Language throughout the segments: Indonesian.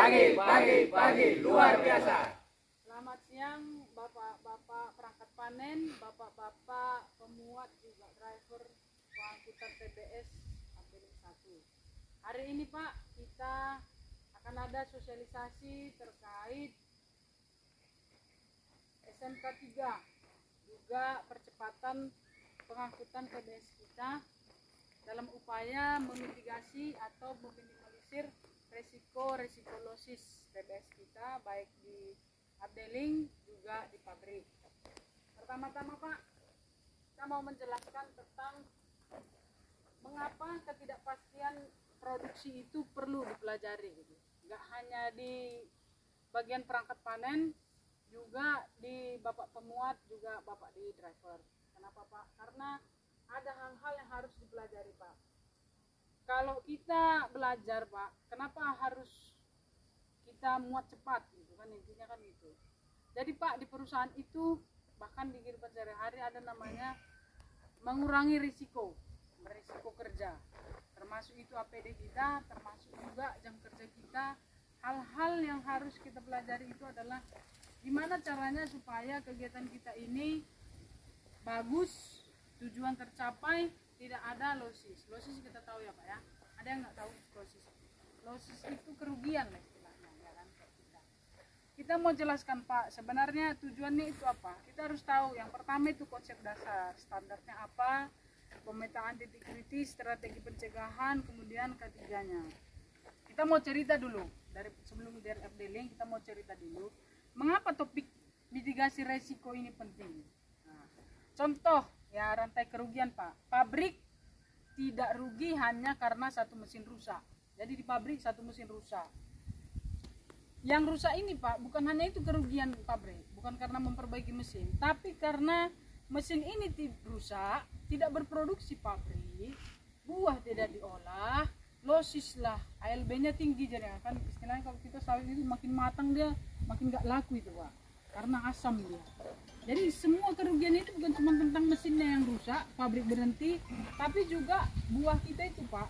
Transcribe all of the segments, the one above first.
Pagi luar biasa. Selamat siang Bapak-bapak perangkat panen, Bapak-bapak pemuat juga driver pengangkutan TBS Ambeling 1. Hari ini Pak, kita akan ada sosialisasi terkait SMK 3, juga percepatan pengangkutan TBS kita dalam upaya memitigasi atau meminimalisir resiko losis TBS kita baik di Ambeling juga di pabrik. Pertama-tama Pak, kita mau menjelaskan tentang mengapa ketidakpastian produksi itu perlu dipelajari gitu. Nggak hanya di bagian perangkat panen, juga di Bapak pemuat, juga Bapak di driver. Kenapa Pak? Karena ada hal-hal yang harus dipelajari Pak. Kalau kita belajar Pak, kenapa harus kita muat cepat gitu kan, intinya kan itu. Jadi Pak, di perusahaan itu bahkan di kehidupan sehari-hari ada namanya mengurangi risiko kerja, termasuk itu APD kita, termasuk juga jam kerja kita. Hal-hal yang harus kita pelajari itu adalah gimana caranya supaya kegiatan kita ini bagus, tujuan tercapai, tidak ada losis. Losis kita tahu ya Pak ya. Ada yang nggak tahu losis? Losis itu kerugian lah istilahnya, ya kan? Kita mau jelaskan Pak, sebenarnya tujuannya itu apa? Kita harus tahu. Yang pertama itu konsep dasar, standarnya apa, pemetaan titik kritis, strategi pencegahan, kemudian ketiganya. Kita mau cerita dulu sebelum dari Ambeling, kita mau cerita dulu mengapa topik mitigasi resiko ini penting. Nah, contoh ya, rantai kerugian Pak. Pabrik tidak rugi hanya karena satu mesin rusak. Jadi di pabrik satu mesin rusak. Yang rusak ini Pak, bukan hanya itu kerugian pabrik, bukan karena memperbaiki mesin, tapi karena mesin ini rusak, tidak berproduksi pabrik, buah tidak diolah, losis lah, ALB-nya tinggi. Jadi kan istilahnya kalau kita sawit itu makin matang dia makin gak laku itu Pak, karena asam dia. Jadi semua kerugian itu bukan cuma tentang mesinnya yang rusak, pabrik berhenti, tapi juga buah kita itu Pak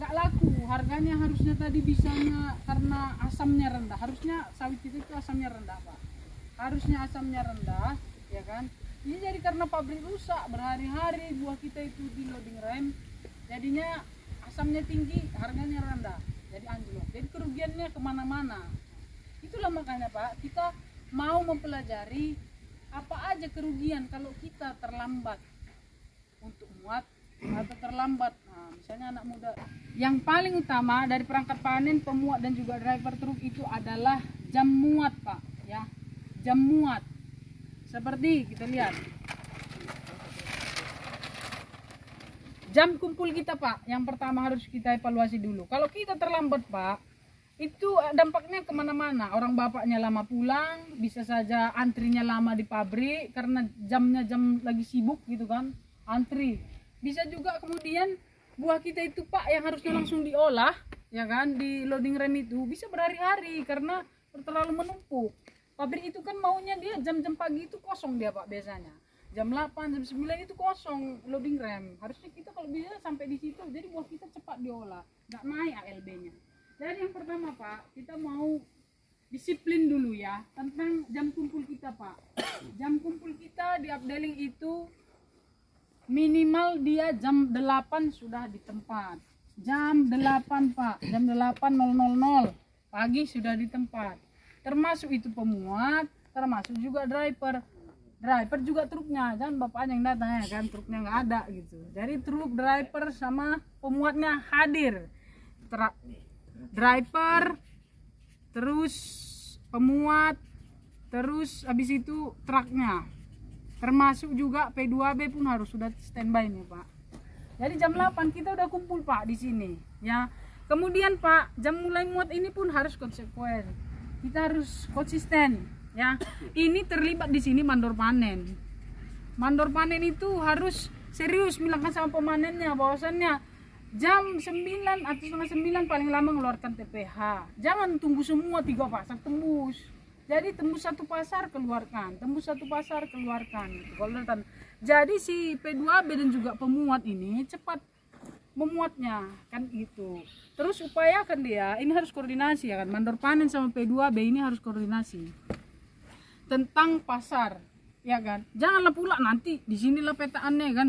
nggak laku, harganya harusnya tadi bisanya karena asamnya rendah, harusnya sawit kita itu asamnya rendah Pak, harusnya asamnya rendah ya kan. Ini jadi karena pabrik rusak berhari-hari, buah kita itu di loading rem, jadinya asamnya tinggi, harganya rendah, jadi anjlok, jadi kerugiannya kemana-mana. Itulah makanya Pak, kita mau mempelajari apa aja kerugian kalau kita terlambat untuk muat atau terlambat. Nah, misalnya anak muda, yang paling utama dari perangkat panen, pemuat dan juga driver truk itu adalah jam muat Pak ya, jam muat. Seperti kita lihat jam kumpul kita Pak, yang pertama harus kita evaluasi dulu. Kalau kita terlambat Pak, itu dampaknya kemana-mana. Orang bapaknya lama pulang, bisa saja antrinya lama di pabrik karena jamnya jam lagi sibuk gitu kan, antri. Bisa juga kemudian buah kita itu Pak yang harusnya langsung diolah ya kan, di loading rem itu bisa berhari-hari karena terlalu menumpuk. Pabrik itu kan maunya dia jam-jam pagi itu kosong dia Pak, biasanya jam 8, jam 9 itu kosong loading rem. Harusnya kita kalau bisa sampai di situ, jadi buah kita cepat diolah, nggak naik ALB-nya. Jadi yang pertama Pak, kita mau disiplin dulu ya tentang jam kumpul kita Pak. Jam kumpul kita di Ambeling itu minimal dia jam 8 sudah di tempat. Jam 8 Pak, jam 8.00 pagi sudah di tempat. Termasuk itu pemuat, termasuk juga driver. Driver juga truknya, jangan bapaknya yang datang ya kan, truknya nggak ada gitu. Jadi truk, driver sama pemuatnya hadir. Driver, terus pemuat, terus habis itu truknya, termasuk juga P2B pun harus sudah standby nih Pak. Jadi jam 8 kita udah kumpul Pak di sini ya. Kemudian Pak, jam mulai muat ini pun harus konsekuen, kita harus konsisten ya. Ini terlibat di sini mandor panen. Mandor panen itu harus serius bilangkan sama pemanennya bahwasannya jam 9 atau setengah 9 paling lama mengeluarkan TPH. Jangan tunggu semua 3 pasar tembus. Jadi tembus satu pasar keluarkan, tembus satu pasar keluarkan. Jadi si P2B dan juga pemuat ini cepat memuatnya kan gitu. Terus upayakan dia, ini harus koordinasi ya kan, mandor panen sama P2B ini harus koordinasi tentang pasar ya kan. Janganlah pula nanti di sinilah petaannya kan,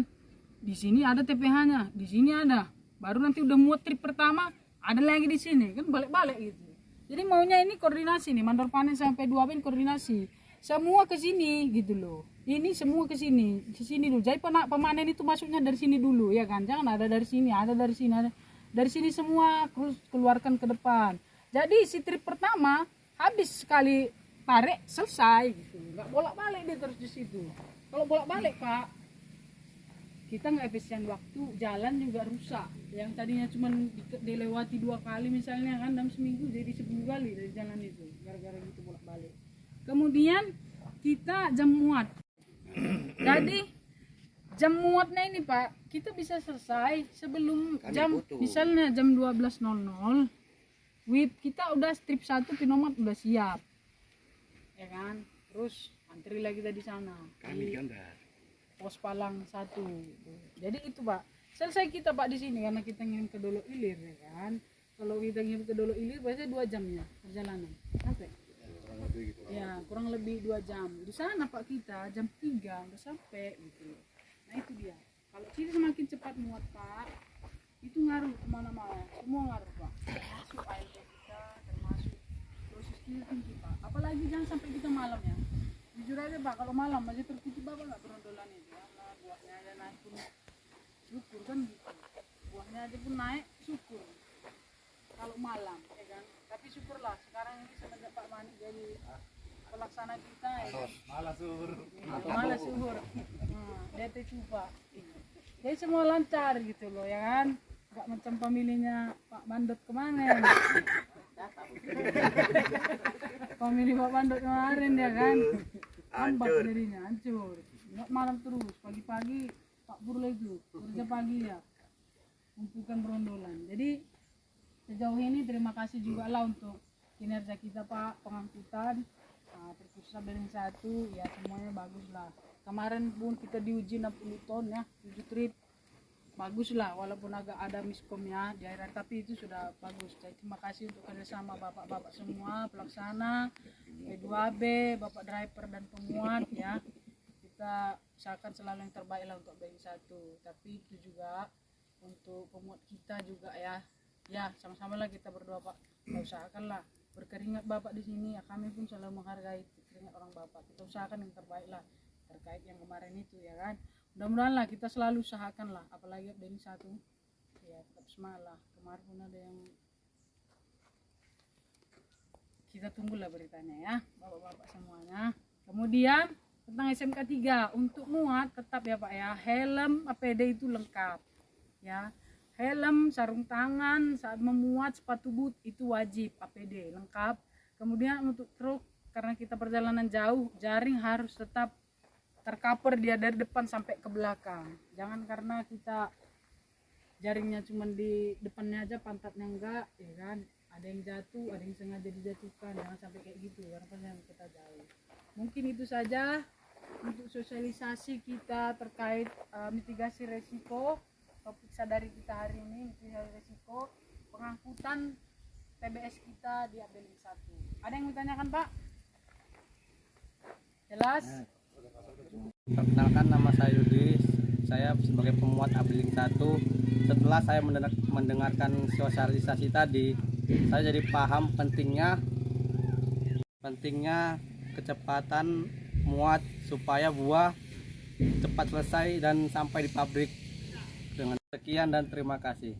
di sini ada TPH-nya, di sini ada, baru nanti udah muat trip pertama ada lagi di sini kan, balik-balik gitu. Jadi maunya ini koordinasi nih, mandor panen sama P2B ini koordinasi semua ke sini gitu loh. Ini semua ke sini dulu. Jadi pemanen itu masuknya dari sini dulu ya kan. Jangan ada dari sini, ada dari sini, ada dari sini semua keluarkan ke depan. Jadi si trip pertama habis sekali tarik selesai gitu. Enggak bolak-balik dia terus di situ. Kalau bolak-balik, Pak, kita nggak efisien waktu, jalan juga rusak. Yang tadinya cuma dilewati 2 kali misalnya kan dalam seminggu jadi 10 kali dari jalan itu. Gara-gara gitu bolak-balik. Kemudian kita jam muat. Jadi jam muatnya ini Pak, kita bisa selesai sebelum jam misalnya jam 12.00. WIP kita udah strip 1 pinomat udah siap. Ya kan? Terus antri lagi di sana. Kami gambar. Pos Palang 1. Jadi itu Pak. Selesai kita Pak di sini karena kita ngirim ke Dolo Ilir ya kan. Kalau kita ngirim ke Dolo Ilir biasanya 2 jamnya perjalanan. Sampai ya kurang lebih 2 jam di sana Pak. Kita jam 3 udah sampai gitu. Nah itu dia, kalau kita semakin cepat muat Pak, itu ngaruh kemana-mana, semua ngaruh Pak, termasuk ALT kita, termasuk proses kita tinggi Pak. Apalagi jangan sampai kita malam ya, jujur aja Pak, kalau malam masih tertutup Bapak nggak berondolan itu ya, nah, buahnya aja naik pun syukur kan gitu, buahnya aja pun naik syukur kalau malam ya kan. Tapi syukurlah sekarang ini semenjak Pak Manik jadi pelaksana kita ya kan? Malah suhur dia coba jadi semua lancar gitu loh ya kan, nggak macam pemilihnya Pak Bandot kemarin. Pemilih Pak Bandot kemarin ya kan lambat dirinya, hancur nggak malam terus, pagi-pagi Pak Burle itu kerja pagi ya kumpulkan berondolan. Jadi sejauh ini terima kasih juga lah untuk kinerja kita Pak, pengangkutan terkhusus Beling 1 ya semuanya bagus lah. Kemarin pun kita diuji 60 ton ya, 7 trip bagus lah, walaupun agak ada miskom ya di akhir, tapi itu sudah bagus. Jadi terima kasih untuk kerjasama bapak-bapak semua pelaksana P2B, bapak driver dan pemuat ya. Kita usahakan selalu yang terbaik lah untuk Beling 1, tapi itu juga untuk pemuat kita juga ya sama-sama lah kita berdoa Pak, kita usahakanlah berkeringat Bapak di sini ya, kami pun selalu menghargai keringat orang Bapak. Kita usahakan yang terbaik lah terkait yang kemarin itu ya kan. Mudah-mudahan lah kita selalu usahakan lah, apalagi Beling 1 ya, tetap semangat lah. Kemarin pun ada yang kita tunggulah beritanya ya Bapak-bapak semuanya. Kemudian tentang SMK 3 untuk muat tetap ya Pak ya, helm APD itu lengkap ya. Helm, sarung tangan saat memuat, sepatu boot itu wajib APD lengkap. Kemudian untuk truk karena kita perjalanan jauh, jaring harus tetap tercover dia dari depan sampai ke belakang. Jangan karena kita jaringnya cuma di depannya aja, pantatnya enggak ya kan, ada yang jatuh, ada yang sengaja dijatuhkan. Jangan sampai kayak gitu karena perjalanan kita jauh. Mungkin itu saja untuk sosialisasi kita terkait mitigasi resiko. Topik sadari kita hari ini mitigasi resiko pengangkutan TBS kita di Beling 1. Ada yang ditanyakan Pak? Jelas? Perkenalkan, nama saya Yudis. Saya sebagai pemuat Beling 1. Setelah saya mendengarkan sosialisasi tadi, saya jadi paham pentingnya kecepatan muat supaya buah cepat selesai dan sampai di pabrik. Dengan sekian dan terima kasih.